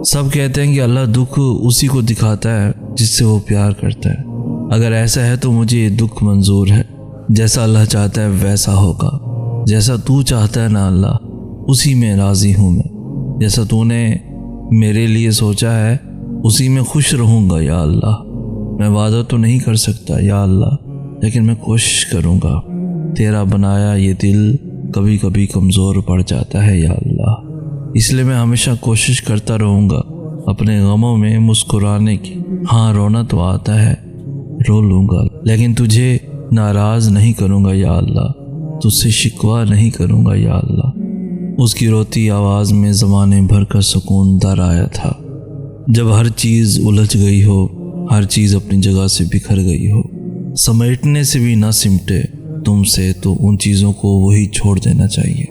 سب کہتے ہیں کہ اللہ دکھ اسی کو دکھاتا ہے جس سے وہ پیار کرتا ہے۔ اگر ایسا ہے تو مجھے یہ دکھ منظور ہے، جیسا اللہ چاہتا ہے ویسا ہوگا، جیسا تو چاہتا ہے نا اللہ اسی میں راضی ہوں میں، جیسا تو نے میرے لیے سوچا ہے اسی میں خوش رہوں گا یا اللہ۔ میں وعدہ تو نہیں کر سکتا یا اللہ، لیکن میں کوشش کروں گا۔ تیرا بنایا یہ دل کبھی کبھی کمزور پڑ جاتا ہے یا اللہ، اس لیے میں ہمیشہ کوشش کرتا رہوں گا اپنے غموں میں مسکرانے کی۔ ہاں رونا تو آتا ہے، رو لوں گا، لیکن تجھے ناراض نہیں کروں گا یا اللہ، تجھ سے شکوہ نہیں کروں گا یا اللہ۔ اس کی روتی آواز میں زمانے بھر کا سکون در آیا تھا۔ جب ہر چیز الجھ گئی ہو، ہر چیز اپنی جگہ سے بکھر گئی ہو، سمیٹنے سے بھی نہ سمٹے تم سے، تو ان چیزوں کو وہی چھوڑ دینا چاہیے۔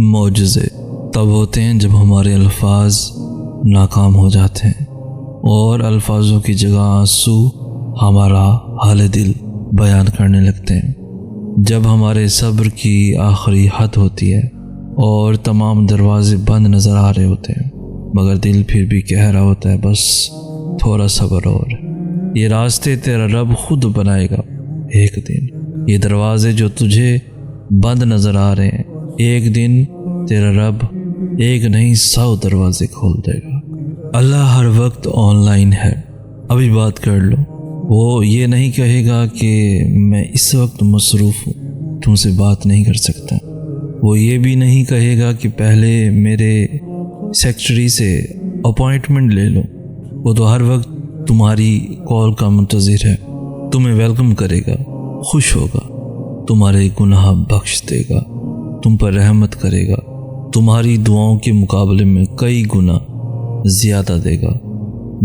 معجزے تب ہوتے ہیں جب ہمارے الفاظ ناکام ہو جاتے ہیں اور الفاظوں کی جگہ آنسو ہمارا حال دل بیان کرنے لگتے ہیں، جب ہمارے صبر کی آخری حد ہوتی ہے اور تمام دروازے بند نظر آ رہے ہوتے ہیں، مگر دل پھر بھی کہہ رہا ہوتا ہے بس تھوڑا صبر اور۔ یہ راستے تیرا رب خود بنائے گا ایک دن، یہ دروازے جو تجھے بند نظر آ رہے ہیں، ایک دن تیرا رب ایک نہیں 100 دروازے کھول دے گا۔ اللہ ہر وقت آن لائن ہے، ابھی بات کر لو۔ وہ یہ نہیں کہے گا کہ میں اس وقت مصروف ہوں، تم سے بات نہیں کر سکتا۔ وہ یہ بھی نہیں کہے گا کہ پہلے میرے سیکرٹری سے اپوائنٹمنٹ لے لو۔ وہ تو ہر وقت تمہاری کال کا منتظر ہے، تمہیں ویلکم کرے گا، خوش ہوگا، تمہارے گناہ بخش دے گا، تم پر رحمت کرے گا، تمہاری دعاؤں کے مقابلے میں کئی گنا زیادہ دے گا،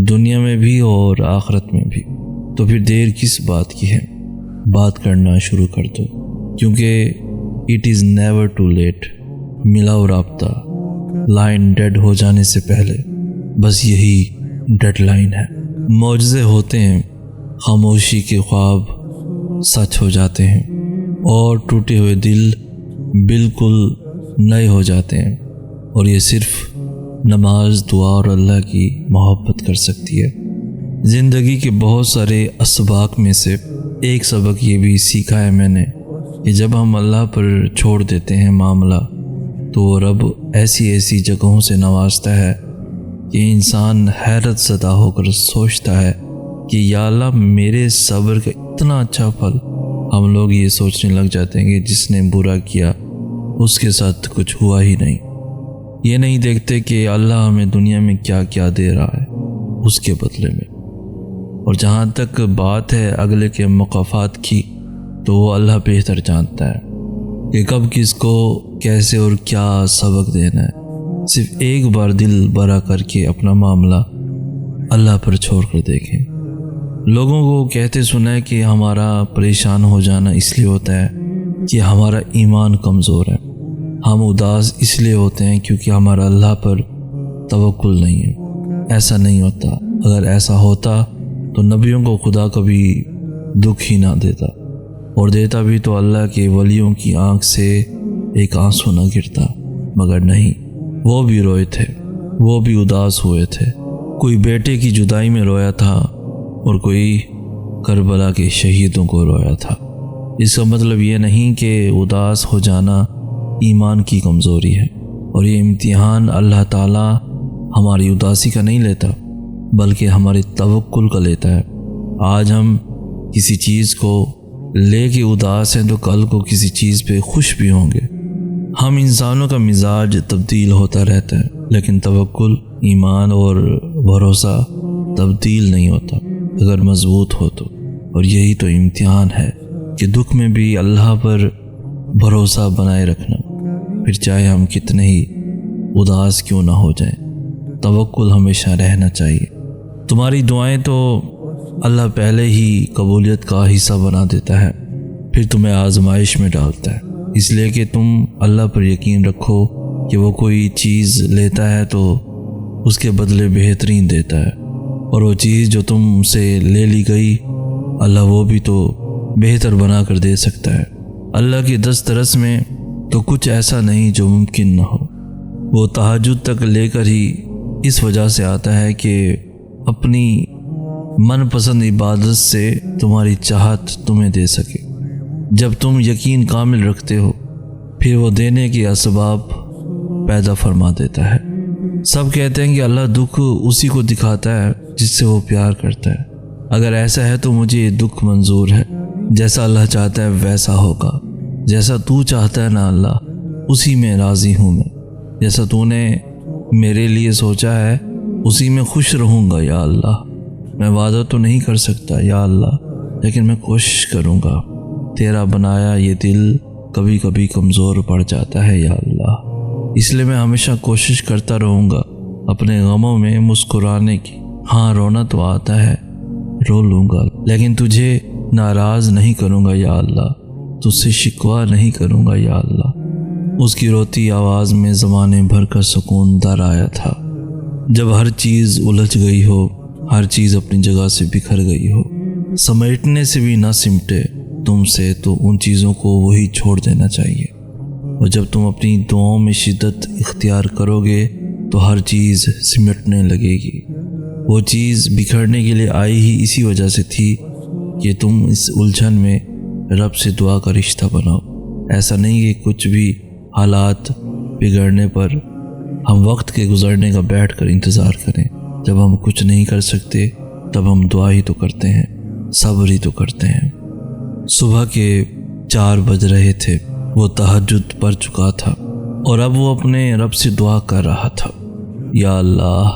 دنیا میں بھی اور آخرت میں بھی۔ تو پھر دیر کس بات کی ہے، بات کرنا شروع کر دو، کیونکہ it is never too late. ملاؤ رابطہ، لائن ڈیڈ ہو جانے سے پہلے، بس یہی ڈیڈ لائن ہے۔ معجزے ہوتے ہیں، خاموشی کے خواب سچ ہو جاتے ہیں اور ٹوٹے ہوئے دل بالکل نئے ہو جاتے ہیں، اور یہ صرف نماز، دعا اور اللہ کی محبت کر سکتی ہے۔ زندگی کے بہت سارے اسباق میں سے ایک سبق یہ بھی سیکھا ہے میں نے کہ جب ہم اللہ پر چھوڑ دیتے ہیں معاملہ، تو وہ رب ایسی جگہوں سے نوازتا ہے کہ انسان حیرت زدہ ہو کر سوچتا ہے کہ یا اللہ میرے صبر کا اتنا اچھا پھل۔ ہم لوگ یہ سوچنے لگ جاتے ہیں کہ جس نے برا کیا اس کے ساتھ کچھ ہوا ہی نہیں۔ یہ نہیں دیکھتے کہ اللہ ہمیں دنیا میں کیا کیا دے رہا ہے اس کے بدلے میں۔ اور جہاں تک بات ہے اگلے کے مقافات کی، تو وہ اللہ بہتر جانتا ہے کہ کب کس کو کیسے اور کیا سبق دینا ہے۔ صرف ایک بار دل بڑا کر کے اپنا معاملہ اللہ پر چھوڑ کر دیکھیں۔ لوگوں کو کہتے سنا ہے کہ ہمارا پریشان ہو جانا اس لیے ہوتا ہے کہ ہمارا ایمان کمزور ہے، ہم اداس اس لیے ہوتے ہیں کیونکہ ہمارا اللہ پر توکل نہیں ہے۔ ایسا نہیں ہوتا۔ اگر ایسا ہوتا تو نبیوں کو خدا کبھی دکھ ہی نہ دیتا، اور دیتا بھی تو اللہ کے ولیوں کی آنکھ سے ایک آنسو نہ گرتا، مگر نہیں، وہ بھی روئے تھے، وہ بھی اداس ہوئے تھے۔ کوئی بیٹے کی جدائی میں رویا تھا اور کوئی کربلا کے شہیدوں کو رویا تھا۔ اس کا مطلب یہ نہیں کہ اداس ہو جانا ایمان کی کمزوری ہے، اور یہ امتحان اللہ تعالیٰ ہماری اداسی کا نہیں لیتا بلکہ ہمارے توکل کا لیتا ہے۔ آج ہم کسی چیز کو لے کے اداس ہیں تو کل کو کسی چیز پہ خوش بھی ہوں گے۔ ہم انسانوں کا مزاج تبدیل ہوتا رہتا ہے، لیکن توکل، ایمان اور بھروسہ تبدیل نہیں ہوتا اگر مضبوط ہو تو۔ اور یہی تو امتحان ہے کہ دکھ میں بھی اللہ پر بھروسہ بنائے رکھنا، پھر چاہے ہم کتنے ہی اداس کیوں نہ ہو جائیں، توکل ہمیشہ رہنا چاہیے۔ تمہاری دعائیں تو اللہ پہلے ہی قبولیت کا حصہ بنا دیتا ہے، پھر تمہیں آزمائش میں ڈالتا ہے، اس لیے کہ تم اللہ پر یقین رکھو کہ وہ کوئی چیز لیتا ہے تو اس کے بدلے بہترین دیتا ہے، اور وہ چیز جو تم سے لے لی گئی اللہ وہ بھی تو بہتر بنا کر دے سکتا ہے۔ اللہ کی دسترس میں تو کچھ ایسا نہیں جو ممکن نہ ہو۔ وہ تہجد تک لے کر ہی اس وجہ سے آتا ہے کہ اپنی من پسند عبادت سے تمہاری چاہت تمہیں دے سکے۔ جب تم یقین کامل رکھتے ہو پھر وہ دینے کی اسباب پیدا فرما دیتا ہے۔ سب کہتے ہیں کہ اللہ دکھ اسی کو دکھاتا ہے جس سے وہ پیار کرتا ہے۔ اگر ایسا ہے تو مجھے یہ دکھ منظور ہے، جیسا اللہ چاہتا ہے ویسا ہوگا۔ جیسا تو چاہتا ہے نا اللہ، اسی میں راضی ہوں میں۔ جیسا تو نے میرے لیے سوچا ہے اسی میں خوش رہوں گا یا اللہ۔ میں وعدہ تو نہیں کر سکتا یا اللہ، لیکن میں کوشش کروں گا۔ تیرا بنایا یہ دل کبھی کبھی کمزور پڑ جاتا ہے یا اللہ، اس لیے میں ہمیشہ کوشش کرتا رہوں گا اپنے غموں میں مسکرانے کی۔ ہاں رونا تو آتا ہے، رو لوں گا، لیکن تجھے ناراض نہیں کروں گا یا اللہ، تجھ سے شکوہ نہیں کروں گا یا اللہ۔ اس کی روتی آواز میں زمانے بھر کا سکون در آیا تھا۔ جب ہر چیز الجھ گئی ہو، ہر چیز اپنی جگہ سے بکھر گئی ہو، سمیٹنے سے بھی نہ سمٹے تم سے، تو ان چیزوں کو وہی چھوڑ دینا چاہیے۔ اور جب تم اپنی دعاؤں میں شدت اختیار کرو گے تو ہر چیز سمٹنے لگے گی۔ وہ چیز بکھرنے کے لیے آئی ہی اسی وجہ سے تھی کہ تم اس الجھن میں رب سے دعا کا رشتہ بناؤ۔ ایسا نہیں کہ کچھ بھی حالات بگڑنے پر ہم وقت کے گزرنے کا بیٹھ کر انتظار کریں۔ جب ہم کچھ نہیں کر سکتے تب ہم دعا ہی تو کرتے ہیں، صبر ہی تو کرتے ہیں۔ صبح کے 4 بج رہے تھے، وہ تہجد پڑھ چکا تھا اور اب وہ اپنے رب سے دعا کر رہا تھا، یا اللہ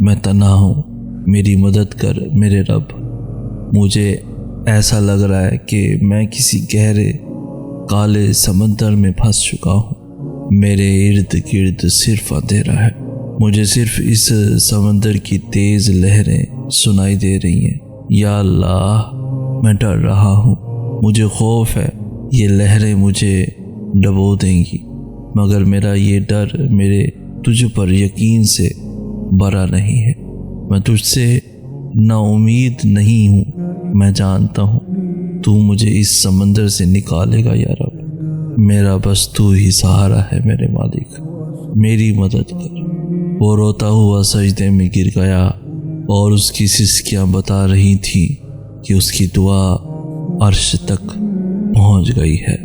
میں تنہا ہوں، میری مدد کر میرے رب۔ مجھے ایسا لگ رہا ہے کہ میں کسی گہرے کالے سمندر میں پھنس چکا ہوں، میرے ارد گرد صرف اندھیرا ہے، مجھے صرف اس سمندر کی تیز لہریں سنائی دے رہی ہیں۔ یا اللہ میں ڈر رہا ہوں، مجھے خوف ہے یہ لہریں مجھے ڈبو دیں گی، مگر میرا یہ ڈر میرے تجھ پر یقین سے برا نہیں ہے۔ میں تجھ سے نا امید نہیں ہوں، میں جانتا ہوں تو مجھے اس سمندر سے نکالے گا یا رب۔ میرا بس تو ہی سہارا ہے میرے مالک، میری مدد کر۔ وہ روتا ہوا سجدے میں گر گیا اور اس کی سسکیاں بتا رہی تھیں کہ اس کی دعا عرش تک پہنچ گئی ہے۔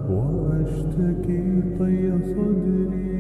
وأشتكي طي صدري